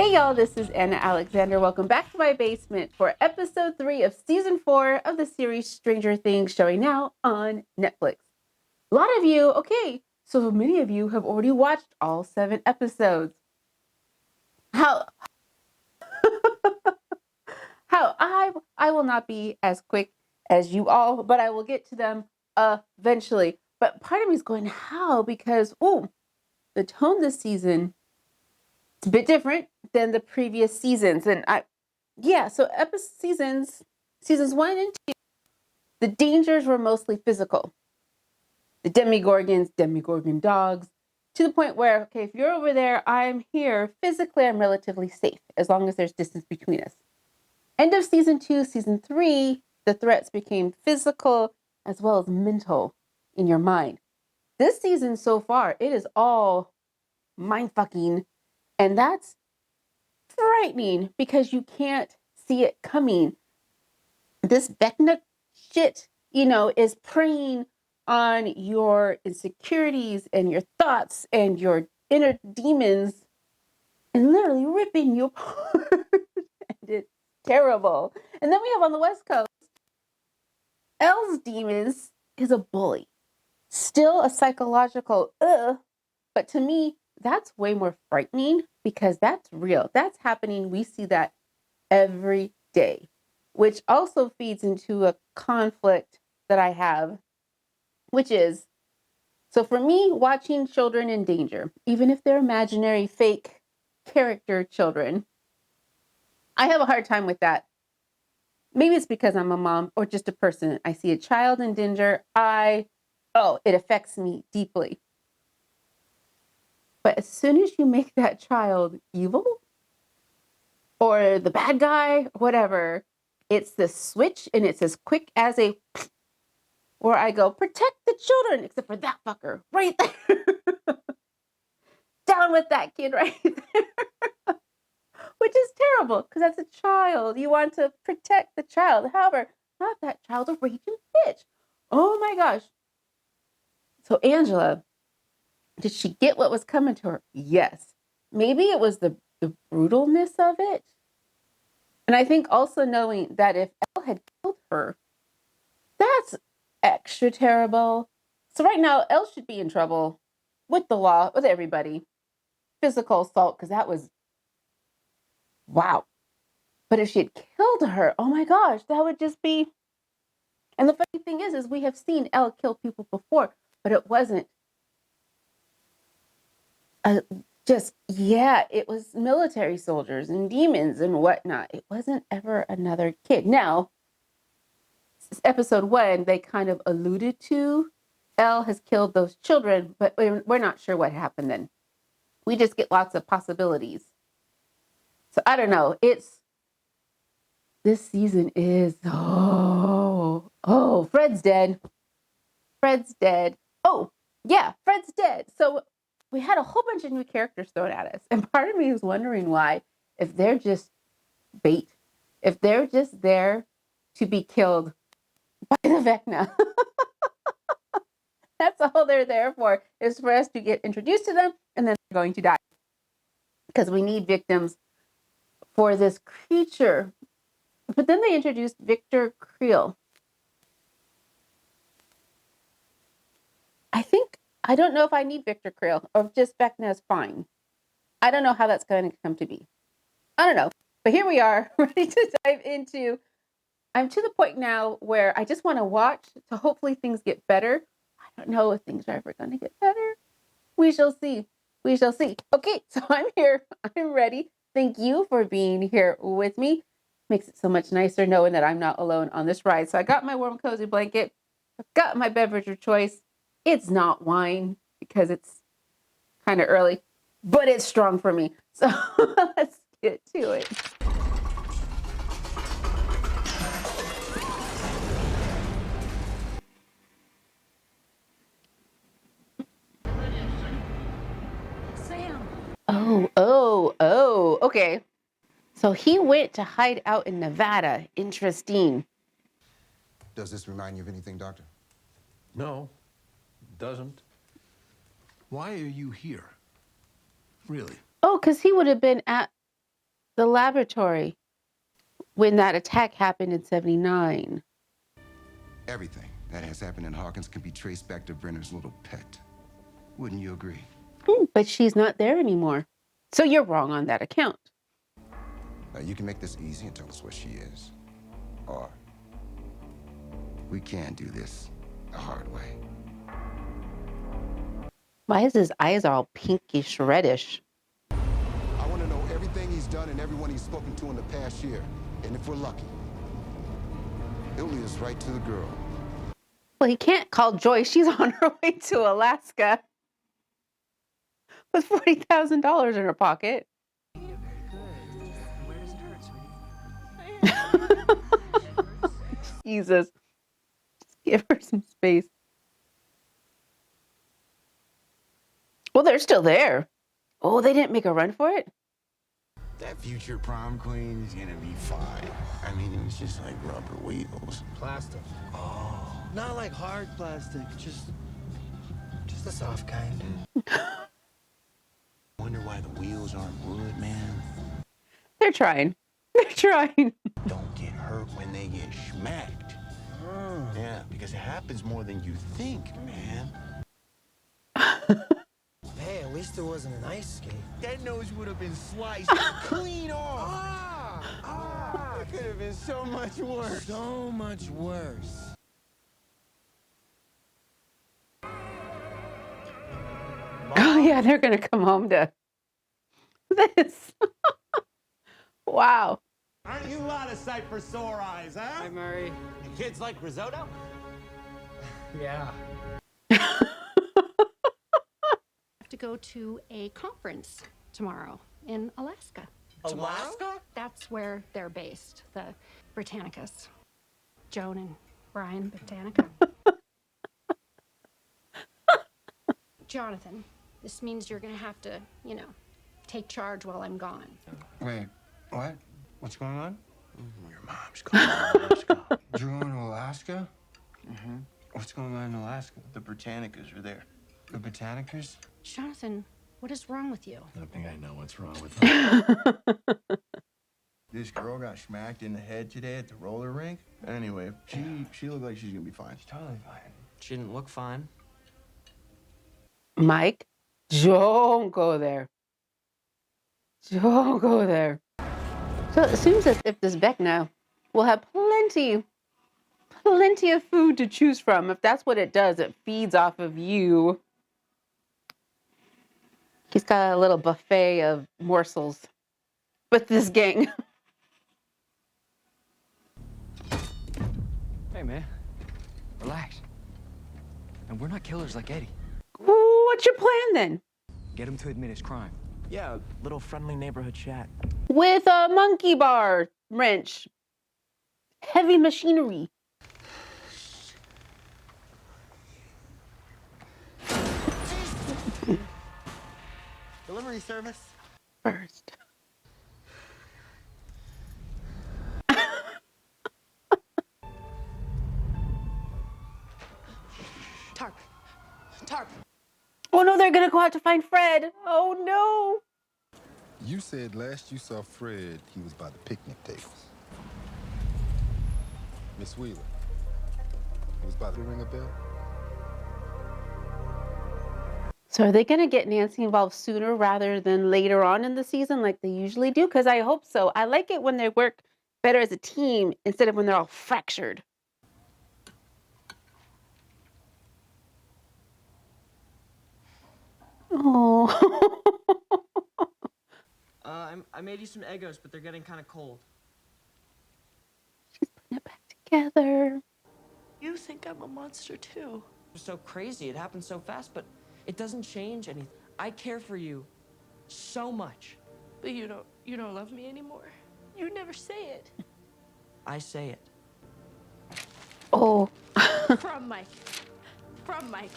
Hey y'all, this is Anna Alexander. Welcome back to my basement for episode 3 of season 4 of the series Stranger Things, showing now on Netflix. A lot of you, so many of you have already watched all 7 episodes. How I will not be as quick as you all, but I will get to them eventually. But part of me is going, how? Because the tone this season, it's a bit different than the previous seasons. And seasons 1 and 2, the dangers were mostly physical. The Demigorgon dogs, to the point where, if you're over there, I'm here. Physically, I'm relatively safe as long as there's distance between us. End of season 2, season 3, the threats became physical as well as mental in your mind. This season so far, it is all mind-fucking, and that's frightening because you can't see it coming. This Vecna shit, is preying on your insecurities and your thoughts and your inner demons and literally ripping you apart. And it's terrible. And then we have on the West Coast, Elle's demons is a bully. Still a psychological, but to me, that's way more frightening because that's real. That's happening. We see that every day, which also feeds into a conflict that I have, which is, so for me, watching children in danger, even if they're imaginary, fake character children, I have a hard time with that. Maybe it's because I'm a mom or just a person. I see a child in danger, it affects me deeply. But as soon as you make that child evil or the bad guy, whatever, it's this switch and it's as quick as where I go, protect the children, except for that fucker right there. Down with that kid right there. Which is terrible because as a child, you want to protect the child. However, not that child's a raging bitch. Oh my gosh. So Angela, did she get what was coming to her? Yes. Maybe it was the brutalness of it. And I think also knowing that if Elle had killed her, that's extra terrible. So right now, Elle should be in trouble with the law, with everybody. Physical assault, because that was, wow. But if she had killed her, oh my gosh, that would just be. And the funny thing is we have seen Elle kill people before, but it wasn't it was military soldiers and demons and whatnot. It wasn't ever another kid. Now, episode 1, they kind of alluded to Elle has killed those children, but we're not sure what happened then. We just get lots of possibilities. So I don't know. This season is, Fred's dead. Fred's dead. Oh, yeah, Fred's dead. So we had a whole bunch of new characters thrown at us. And part of me is wondering why, if they're just bait, if they're just there to be killed by the Vecna. That's all they're there for, is for us to get introduced to them and then they're going to die. Because we need victims for this creature. But then they introduced Victor Creel. I don't know if I need Victor Creel or if just Vecna is fine. I don't know how that's going to come to be. I don't know. But here we are, ready to dive into. I'm to the point now where I just want to watch to hopefully things get better. I don't know if things are ever going to get better. We shall see. We shall see. Okay, so I'm here. I'm ready. Thank you for being here with me. Makes it so much nicer knowing that I'm not alone on this ride. So I got my warm, cozy blanket. I've got my beverage of choice. It's not wine because it's kind of early, but it's strong for me. So let's get to it. Okay. So he went to hide out in Nevada. Interesting. Does this remind you of anything, Doctor? No, it doesn't. Why are you here? Really? Oh, because he would have been at the laboratory when that attack happened in 79. Everything that has happened in Hawkins can be traced back to Brenner's little pet. Wouldn't you agree? But she's not there anymore. So you're wrong on that account. Now, you can make this easy and tell us what she is. Or we can do this the hard way. Why is his eyes all pinkish reddish? I want to know everything he's done and everyone he's spoken to in the past year. And if we're lucky, he'll lead us right to the girl. Well, he can't call Joy. She's on her way to Alaska with $40,000 in her pocket. Where does it hurt, sweetie? Jesus. Just give her some space. Well, they're still there. Oh, they didn't make a run for it? That future prom queen is gonna be fine. I mean, it's just like rubber wheels. Plastic. Oh. Not like hard plastic, just the soft kind. Wonder why the wheels aren't wood, man. They're trying. They're trying. Don't get hurt when they get smacked. Yeah, because it happens more than you think, man. Hey, at least it wasn't an ice skate. That nose would have been sliced clean off. It could have been so much worse. So much worse. Oh, yeah, they're going to come home to this. Wow. Aren't you out of sight for sore eyes, huh? Hi, Murray. The kids like risotto? Yeah. To go to a conference tomorrow in Alaska. Alaska? That's where they're based, the Britannicus. Joan and Brian Britannica. Jonathan, this means you're gonna have to, take charge while I'm gone. Wait, what? What's going on? Your mom's going to Alaska. You're going to Alaska? Mm-hmm. What's going on in Alaska? The Britannicas are there. The Britannicas? Jonathan, what is wrong with you? I think I know what's wrong with her. This girl got smacked in the head today at the roller rink. Anyway, she looked like she's gonna be fine. She's totally fine. She didn't look fine. Mike, don't go there. Don't go there. So it seems as if this Vecna will have plenty of food to choose from. If that's what it does, it feeds off of you. He's got a little buffet of morsels with this gang. Hey, man. Relax. And we're not killers like Eddie. What's your plan then? Get him to admit his crime. Yeah, a little friendly neighborhood chat. With a monkey bar wrench. Heavy machinery. Delivery service. First. Tarp. Tarp. Oh no, they're gonna go out to find Fred. Oh no. You said last you saw Fred, he was by the picnic tables. Miss Wheeler, he was by the ring a bell? So are they gonna get Nancy involved sooner rather than later on in the season like they usually do? Because I hope so. I like it when they work better as a team instead of when they're all fractured. Oh. I made you some Eggos, but they're getting kind of cold. She's putting it back together. You think I'm a monster too. It's so crazy. It happened so fast, but it doesn't change anything. I care for you so much. But you don't love me anymore. You never say it. I say it. Oh. From Mike. From Mike.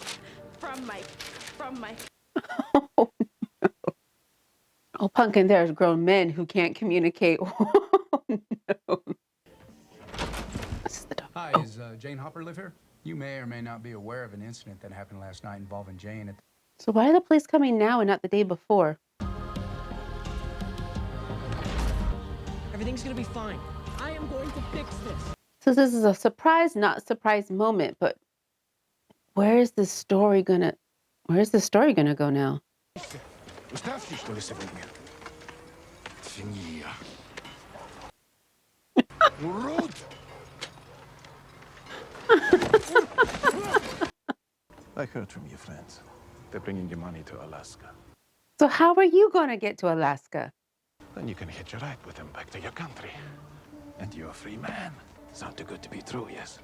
From Mike. From Mike. Oh, no. Oh, Pumpkin, there's grown men who can't communicate. Oh, no. This is the dog. Hi, is Jane Hopper live here? You may or may not be aware of an incident that happened last night involving Jane at So why are the police coming now and not the day before? Everything's gonna be fine. I am going to fix this. So this is a surprise, not surprise moment, but where's the story gonna go now? Уставший, что ли, сегодня? Свинья. Урод! I heard from your friends. They're bringing you money to Alaska. So how are you gonna get to Alaska? Then you can hitch a ride with them back to your country. And you're a free man. Sound too good to be true, yes?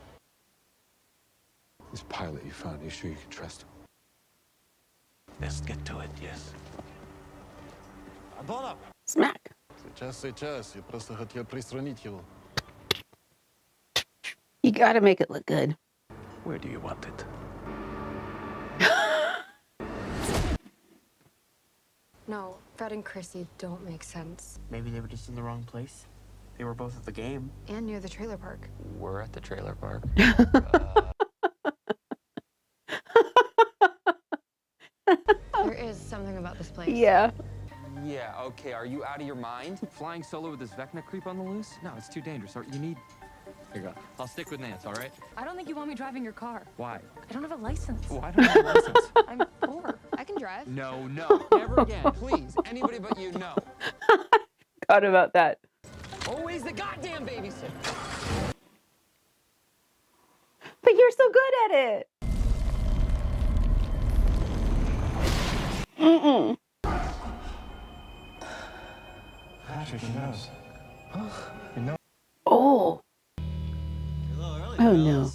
This pilot you found, you sure you can trust him? Let's get to it, yes? Hold up. Smack. Сейчас. Я просто хотел приструнить его. You gotta make it look good. Where do you want it? No, Fred and Chrissy don't make sense. Maybe they were just in the wrong place. They were both at the game. And near the trailer park. We're at the trailer park. There is something about this place. Yeah. Yeah, okay, are you out of your mind? Flying solo with this Vecna creep on the loose? No, it's too dangerous. You need... Here you go. I'll stick with Nance, all right? I don't think you want me driving your car. Why? I don't have a license. Why don't you have a license? I'm poor. I can drive. No, never again. Please, anybody but you, no. Thought about that. Always the goddamn babysitter. But you're so good at it. Mm-mm. Patrick, he knows. Oh. Hello, Oh no.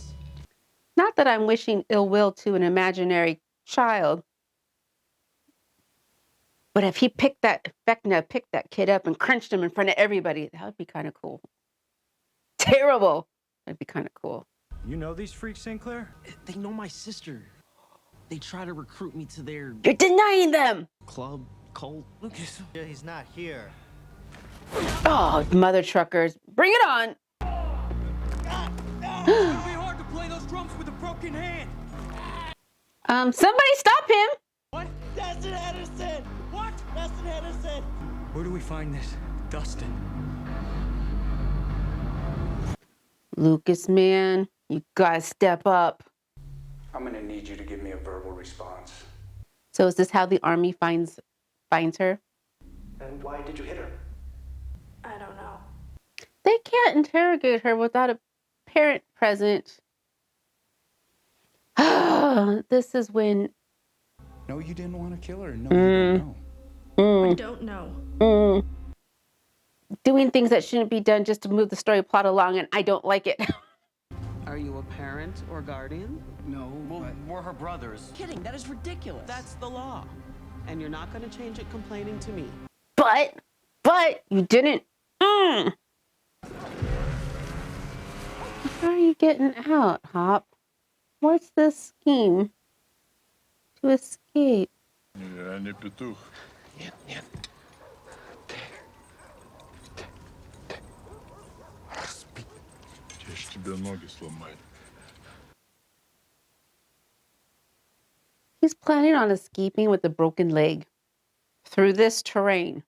Not that I'm wishing ill will to an imaginary child. But if he picked that kid up and crunched him in front of everybody, that would be kind of cool. Terrible. That'd be kind of cool. You know these freaks, Sinclair? They know my sister. They try to recruit me to their You're denying them. club, cult. Lucas. Yeah, he's not here. Oh, mother truckers. Bring it on. It's gonna be hard to play those drums with a broken hand. Somebody stop him. What? Dustin Henderson! What? Dustin Henderson! Where do we find this? Dustin. Lucas, man, you gotta step up. I'm gonna need you to give me a verbal response. So is this how the army finds her? And why did you hit her? I don't know. They can't interrogate her without a parent present. This is when... No, you didn't want to kill her. No, you don't know. I don't know. Doing things that shouldn't be done just to move the story plot along, and I don't like it. Are you a parent or guardian? No, Well, we're her brothers. Kidding, that is ridiculous. That's the law. And you're not going to change it complaining to me. But you didn't. How are you getting out, Hop? What's the scheme to escape? Я не петух. Нет. Распи. Я ж тебе ноги сломаю. He's planning on escaping with a broken leg through this terrain.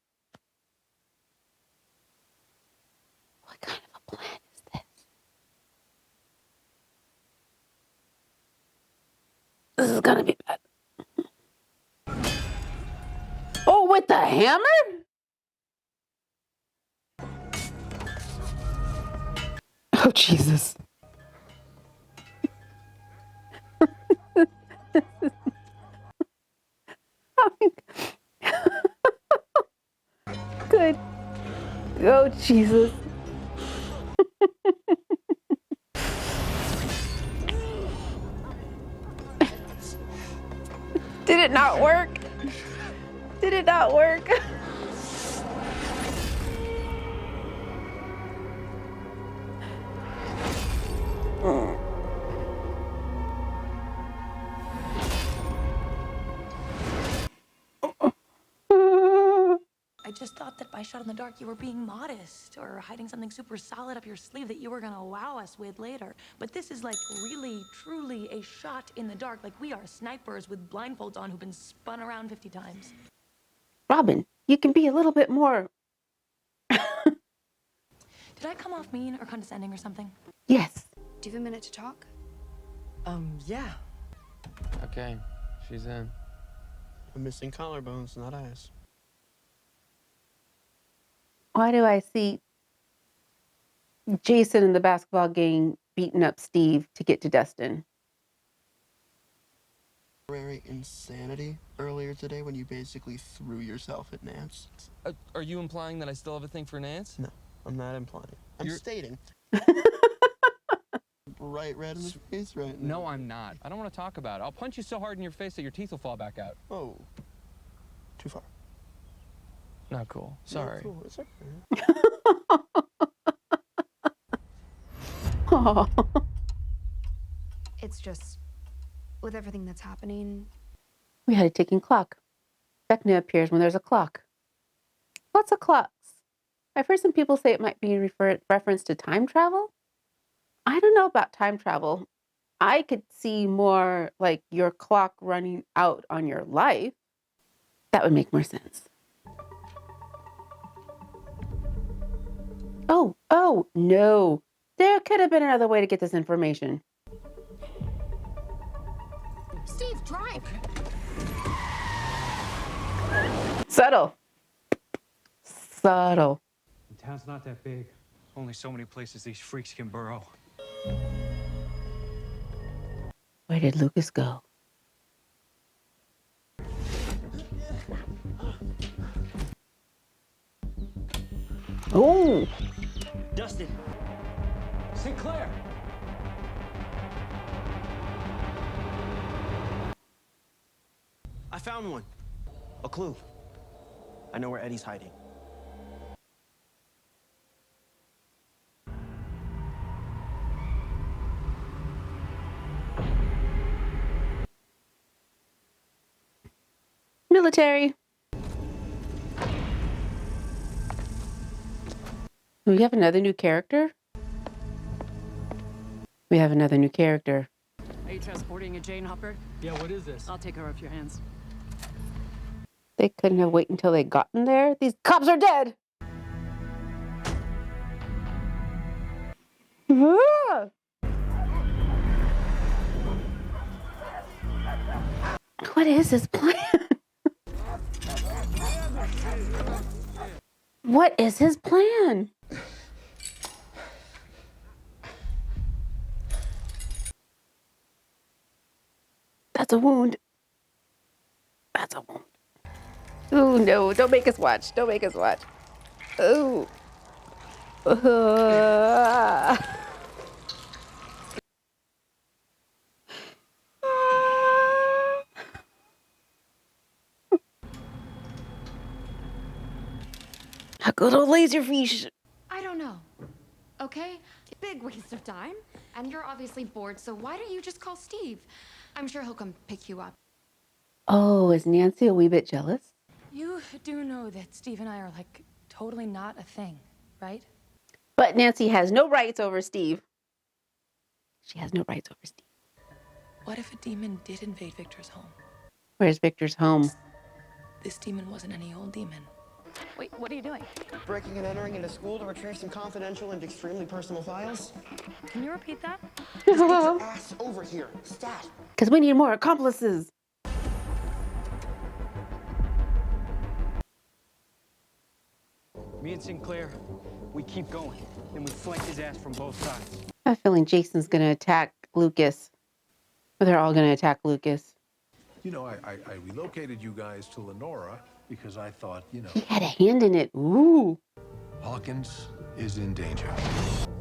What kind of a plan is this? This is gonna be bad. Oh, with the hammer? Oh, Jesus. Good. Oh, Jesus. Did it not work? Did it not work? I just thought that by shot in the dark you were being modest or hiding something super solid up your sleeve that you were gonna wow us with later. But this is like really, truly a shot in the dark. Like we are snipers with blindfolds on who've been spun around 50 times. Robin, you can be a little bit more Did I come off mean or condescending or something? Yes. Do you have a minute to talk? Yeah. Okay, she's in. I'm missing collarbones, not eyes. Why do I see Jason in the basketball game beating up Steve to get to Dustin? Insanity earlier today when you basically threw yourself at Nance. Are you implying that I still have a thing for Nance? No, I'm not implying. I'm stating. Bright red in his face right now. No, I'm not. I don't want to talk about it. I'll punch you so hard in your face that your teeth will fall back out. Oh, too far. Not cool. Sorry. Not cool. It's okay. Oh. It's just, with everything that's happening, We had a ticking clock. Vecna appears when there's a clock. What's a clock? I've heard some people say it might be reference to time travel. I don't know about time travel. I could see more like your clock running out on your life. That would make more sense. Oh, no. There could have been another way to get this information. Steve, drive! Subtle. Subtle. The town's not that big. Only so many places these freaks can burrow. Where did Lucas go? Oh! Dustin. Sinclair! I found one. A clue. I know where Eddie's hiding. Military. We have another new character? We have another new character. Are you transporting a Jane Hopper? Yeah, what is this? I'll take her off your hands. They couldn't have waited until they gotten there. These cops are dead. Ah! What is his plan? What is his plan? That's a wound. That's a wound. Oh no, don't make us watch. Don't make us watch. Oh. A good old laserfish. I don't know. Okay? Big waste of time. And you're obviously bored, so why don't you just call Steve? I'm sure he'll come pick you up. Oh, is Nancy a wee bit jealous? You do know that Steve and I are like totally not a thing, right? But Nancy has no rights over Steve. She has no rights over Steve. What if a demon did invade Victor's home? Where's Victor's home? This demon wasn't any old demon. Wait, what are you doing? Breaking and entering into school to retrieve some confidential and extremely personal files. Can you repeat that? Just get your ass over here. Stat. Because we need more accomplices. Me and Sinclair, we keep going. Then we flank his ass from both sides. I have a feeling Jason's going to attack Lucas. Or they're all going to attack Lucas. You know, I relocated you guys to Lenora because I thought, you know... He had a hand in it. Ooh. Hawkins is in danger.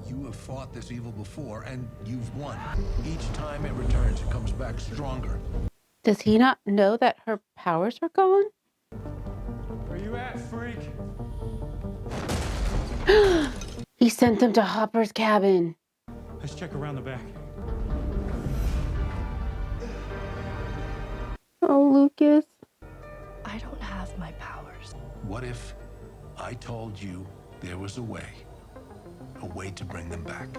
You have fought this evil before, and you've won. Each time it returns, it comes back stronger. Does he not know that her powers are gone? Where you at, freak? He sent them to Hopper's cabin. Let's check around the back. Oh, Lucas. I don't have my powers. What if I told you there was a way to bring them back?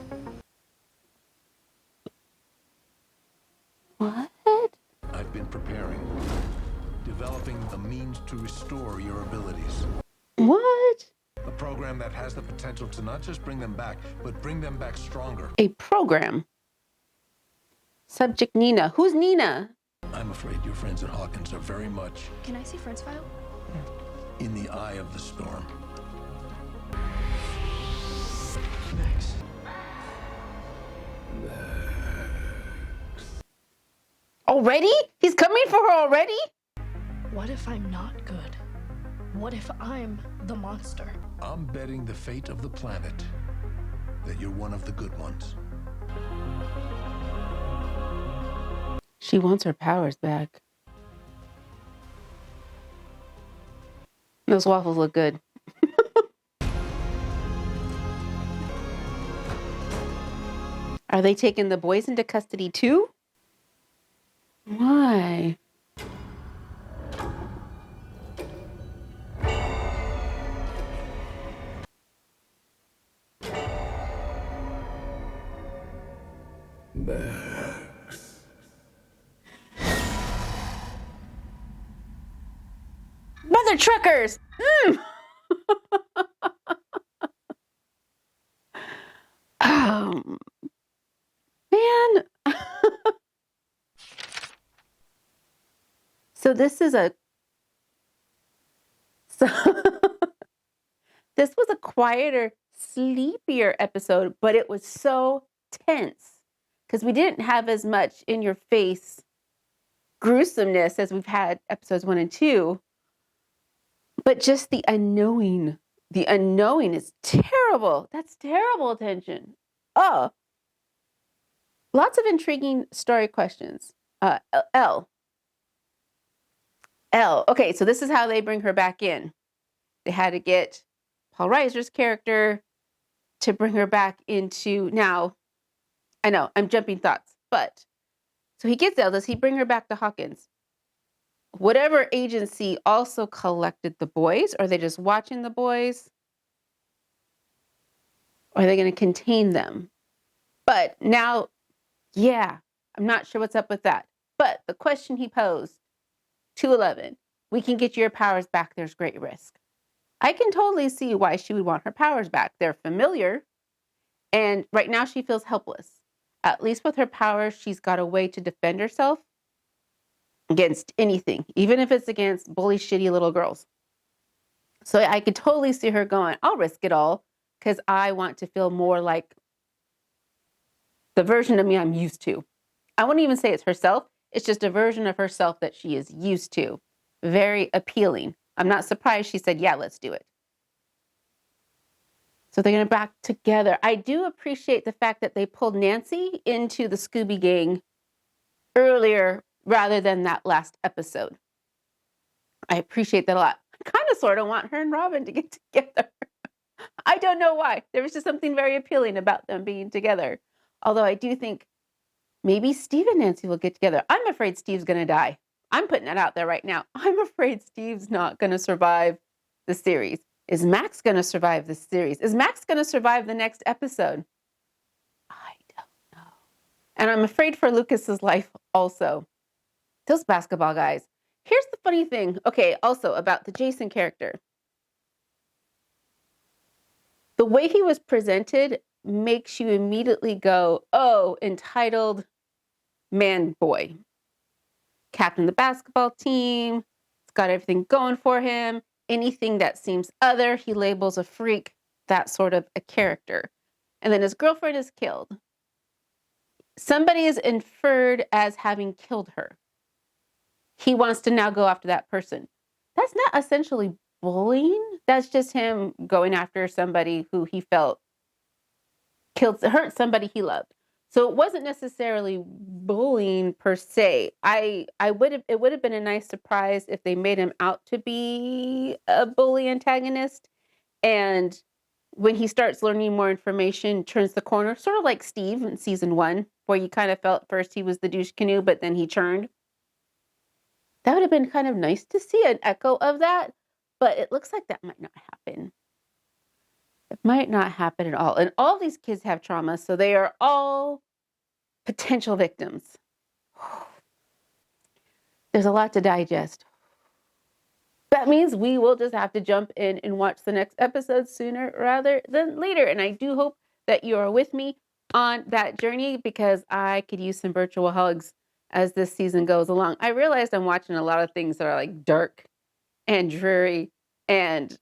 What? I've been preparing, developing a means to restore your abilities. What? A program that has the potential to not just bring them back, but bring them back stronger. A program. Subject Nina. Who's Nina? I'm afraid your friends at Hawkins are very much Can I see Fred's file? in the eye of the storm. Max. Already? He's coming for her already? What if I'm not good? What if I'm the monster? I'm betting the fate of the planet that you're one of the good ones. She wants her powers back. Those waffles look good. Are they taking the boys into custody too? Why? Mother truckers! Man. So this is this was a quieter, sleepier episode, but it was so tense because we didn't have as much in your face gruesomeness as we've had episodes 1 and 2. But just the unknowing is terrible. That's terrible tension. Oh, lots of intriguing story questions. L. Okay, so this is how they bring her back in. They had to get Paul Reiser's character to bring her back into. Now, I know I'm jumping thoughts, but so he gets L. Does he bring her back to Hawkins? Whatever agency also collected the boys? Or are they just watching the boys? Or are they going to contain them? But now, yeah, I'm not sure what's up with that. But the question he posed, 211, we can get your powers back. There's great risk. I can totally see why she would want her powers back. They're familiar. And right now she feels helpless. At least with her powers, she's got a way to defend herself against anything, even if it's against bully, shitty little girls. So I could totally see her going, I'll risk it all because I want to feel more like the version of me I'm used to. I wouldn't even say it's herself. It's just a version of herself that she is used to. Very appealing. I'm not surprised she said, yeah, let's do it. So they're going to back together. I do appreciate the fact that they pulled Nancy into the Scooby Gang earlier rather than that last episode. I appreciate that a lot. I kind of sort of want her and Robin to get together. I don't know why. There was just something very appealing about them being together. Although I do think maybe Steve and Nancy will get together. I'm afraid Steve's going to die. I'm putting that out there right now. I'm afraid Steve's not going to survive the series. Is Max going to survive this series? Is Max going to survive the next episode? I don't know. And I'm afraid for Lucas's life also. Those basketball guys. Here's the funny thing. Okay, also about the Jason character. The way he was presented makes you immediately go, oh, entitled man boy. Captain of the basketball team. He's got everything going for him. Anything that seems other, he labels a freak, that sort of a character. And then his girlfriend is killed. Somebody is inferred as having killed her. He wants to now go after that person. That's not essentially bullying. That's just him going after somebody who he felt hurt somebody he loved. So it wasn't necessarily bullying per se. It would have been a nice surprise if they made him out to be a bully antagonist. And when he starts learning more information, turns the corner, sort of like Steve in season 1, where you kind of felt first he was the douche canoe, but then he turned. That would have been kind of nice to see an echo of that, but it looks like that might not happen. It might not happen at all. And all these kids have trauma, so they are all potential victims. There's a lot to digest. that means we will just have to jump in and watch the next episode sooner rather than later. And I do hope that you are with me on that journey, because I could use some virtual hugs as this season goes along. I realized I'm watching a lot of things that are like dark and dreary and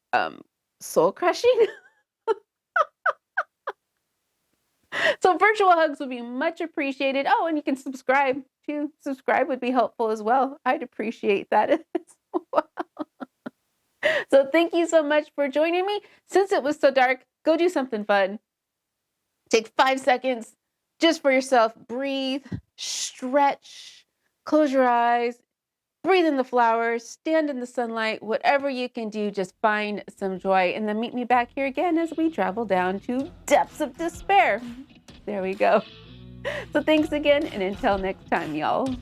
soul crushing. So virtual hugs would be much appreciated. Oh, and you can subscribe too. Subscribe would be helpful as well. I'd appreciate that as well. So thank you so much for joining me. Since it was so dark, go do something fun. Take 5 seconds just for yourself. Breathe, stretch, close your eyes, breathe in the flowers, stand in the sunlight, whatever you can do, just find some joy. And then meet me back here again as we travel down to depths of despair. There we go. So thanks again, and until next time, y'all.